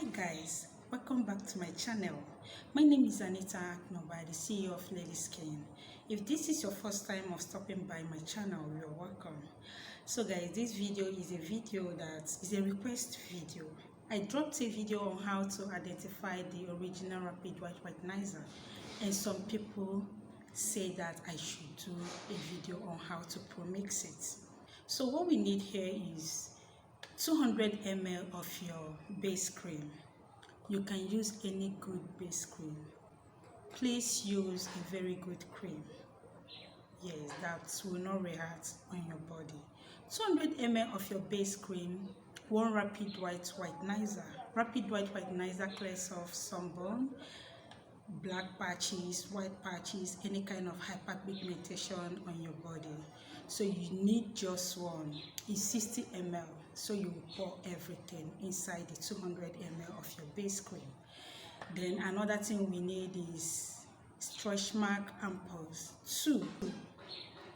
Hi guys, welcome back to my channel. My name is Anita Aknoba, the CEO of Lady Skin. If this is your first time of stopping by my channel, you're welcome. So guys, this video is a request video. I dropped a video on how to identify the original rapid white whitenizer, and some people say that I should do a video on how to promix it. So what we need here is 200 ml of your base cream. You can use any good base cream. Please use a very good cream. Yes, that will not react on your body. 200 ml of your base cream, 1 rapid white whitenizer. Rapid white whitenizer clears off sunburn, black patches, white patches, any kind of hyperpigmentation on your body. So you need just one. It's 60 ml. So you pour everything inside the 200 ml of your base cream. Then another thing we need is stretch mark ampoules. 2.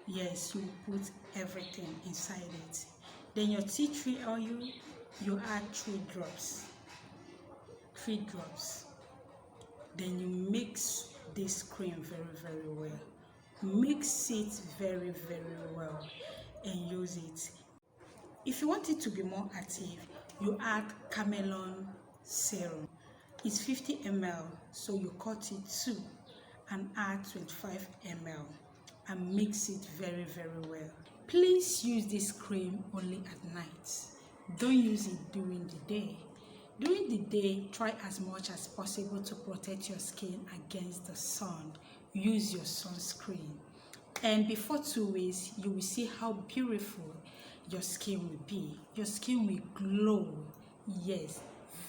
Yes, you put everything inside it. Then your tea tree oil, you add 3 drops. 3 drops. Then you mix this cream very well. Mix it very well and use it. If you want it to be more active, you add cameleon serum. It's 50 ml, so you cut it 2 and add 25 ml and mix it very well. Please use this cream only at night. Don't use it during the day. During the day, try as much as possible to protect your skin against the sun. Use your sunscreen. And before 2 weeks, you will see how beautiful your skin will be. Your skin will glow. Yes,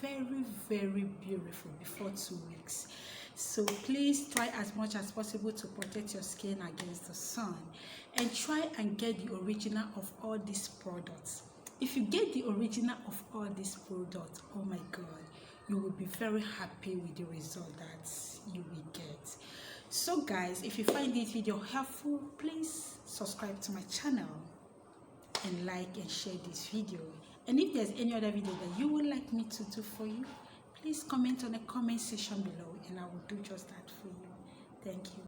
very beautiful before 2 weeks. So please try as much as possible to protect your skin against the sun. And try and get the original of all these products. If you get the original of all these products, oh my god, you will be very happy with the result that you will get. So guys, if you find this video helpful, please subscribe to my channel and like and share this video. And if there's any other video that you would like me to do for you, please comment on the comment section below and I will do just that for you. Thank you.